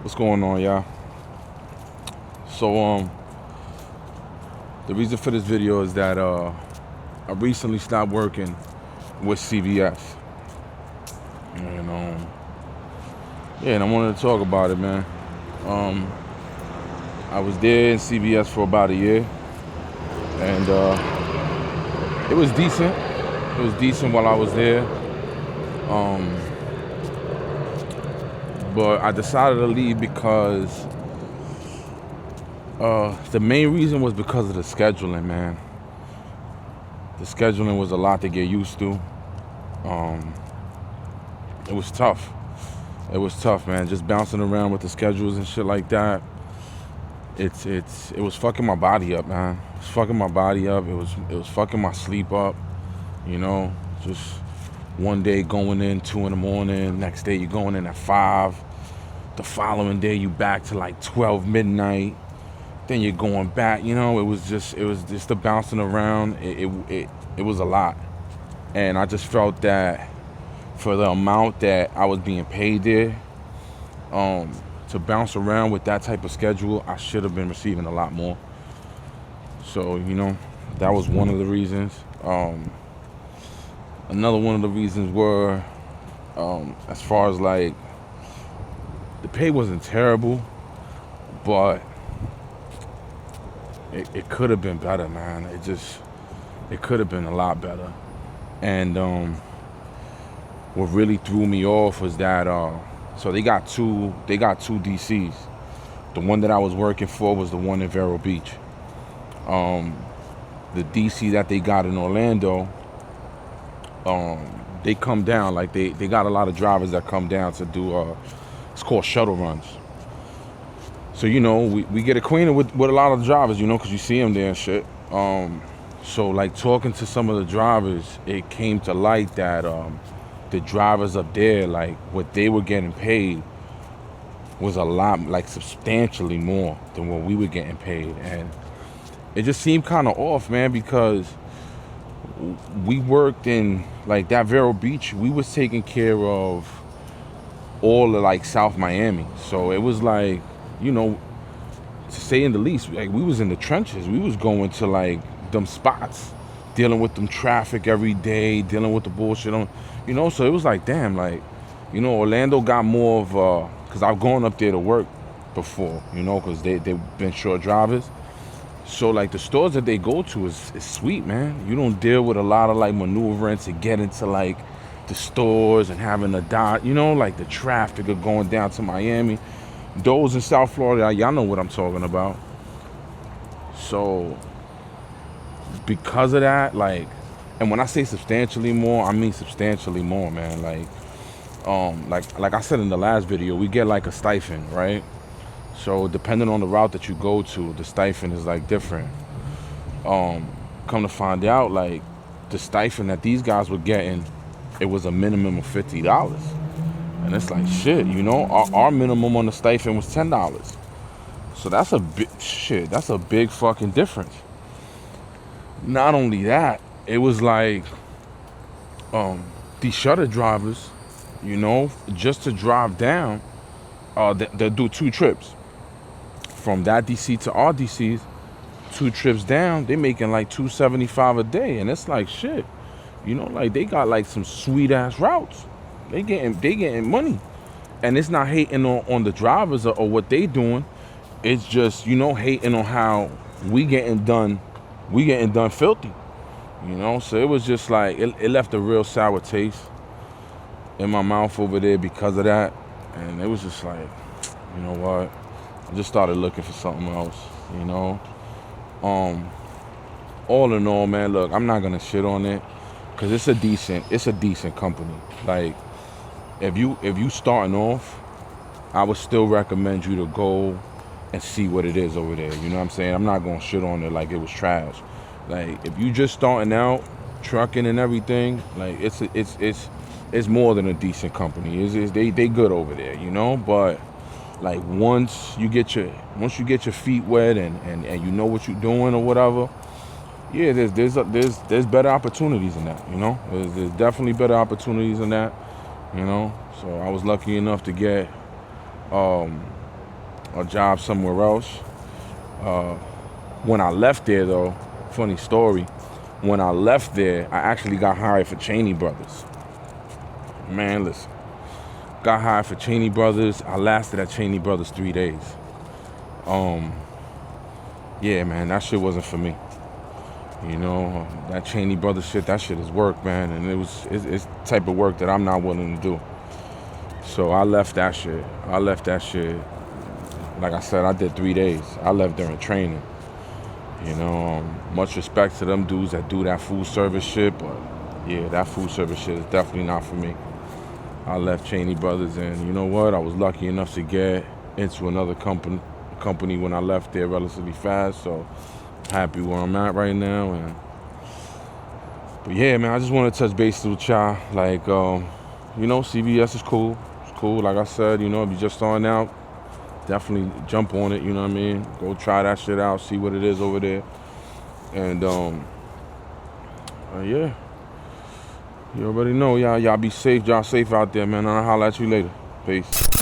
What's going on, y'all? So the reason for this video is that I recently stopped working with CVS, and and I wanted to talk about it, man. I was there in CVS for about a year, and it was decent. It was decent while I was there. But I decided to leave because the main reason was because of the scheduling, man. The scheduling was a lot to get used to. It was tough. It was tough, man. Just bouncing around with the schedules and shit like that. It was fucking my body up, man. It was fucking my body up. It was fucking my sleep up. Just one day going in 2 a.m, next day you going in at 5. The following day you back to like 12 midnight. Then you're going back. It was just the bouncing around. It was a lot, and I just felt that for the amount that I was being paid there, to bounce around with that type of schedule, I should have been receiving a lot more. So that was one of the reasons. Another one of the reasons were, as far as like, the pay wasn't terrible, but it could have been better, man. It could have been a lot better. And what really threw me off was that so they got two DCs. The one that I was working for was the one in Vero Beach. The DC that they got in Orlando, they come down, like they got a lot of drivers that come down to do it's called shuttle runs. So we get acquainted with a lot of the drivers, because you see them there and shit. So like talking to some of the drivers, it came to light that the drivers up there, like what they were getting paid was a lot, like substantially more than what we were getting paid. And it just seemed kind of off, man, because we worked in like that Vero Beach. We was taking care of all of like South Miami. So it was like, to say in the least, like we was in the trenches. We was going to like them spots, dealing with them traffic every day, dealing with the bullshit on, so it was like, damn, like, Orlando got more of because I've gone up there to work before, because they've been short drivers. So like the stores that they go to is sweet, man. You don't deal with a lot of like maneuvering to get into like the stores and having a dot, like the traffic of going down to Miami. Those in South Florida, y'all know what I'm talking about. So because of that, like, and when I say substantially more, I mean substantially more, man. Like I said in the last video, we get like a stipend, right? So depending on the route that you go to, the stipend is like different. Come to find out, like the stipend that these guys were getting, it was a minimum of $50. And it's like, shit, our minimum on the stipend was $10. So that's a big shit. That's a big fucking difference. Not only that, it was like these shutter drivers, just to drive down, they'll do 2 trips. From that DC to our DCs, 2 trips down, they making like $275 a day. And it's like, shit, like they got like some sweet ass routes. They getting money. And it's not hating on the drivers or what they doing. It's just, hating on how we getting done filthy. So it was just like, it left a real sour taste in my mouth over there because of that. And it was just like, you know what? I just started looking for something else, All in all, man, look, I'm not gonna shit on it, because it's a decent company. Like, if you starting off, I would still recommend you to go and see what it is over there. You know what I'm saying? I'm not gonna shit on it like it was trash. Like, if you just starting out trucking and everything, like it's more than a decent company. They good over there, But like once you get your feet wet and you know what you're doing or whatever, yeah, there's better opportunities in that. There's definitely better opportunities in that. So I was lucky enough to get a job somewhere else. When I left there, though, funny story. When I left there, I actually got hired for Cheney Brothers. Man, listen. Got hired for Cheney Brothers. I lasted at Cheney Brothers 3 days. Yeah, man, that shit wasn't for me. You know, that Cheney Brothers shit, that shit is work, man. And it's type of work that I'm not willing to do. So I left that shit. Like I said, I did 3 days. I left during training. You know, much respect to them dudes that do that food service shit, but yeah, that food service shit is definitely not for me. I left Cheney Brothers, and you know what? I was lucky enough to get into another company when I left there relatively fast, so happy where I'm at right now. But yeah, man, I just want to touch base with y'all. Like, you know, CVS is cool. It's cool. Like I said, you know, if you're just starting out, definitely jump on it, you know what I mean? Go try that shit out, see what it is over there. And yeah. You already know, y'all be safe. Y'all safe out there, man. I'll holler at you later. Peace.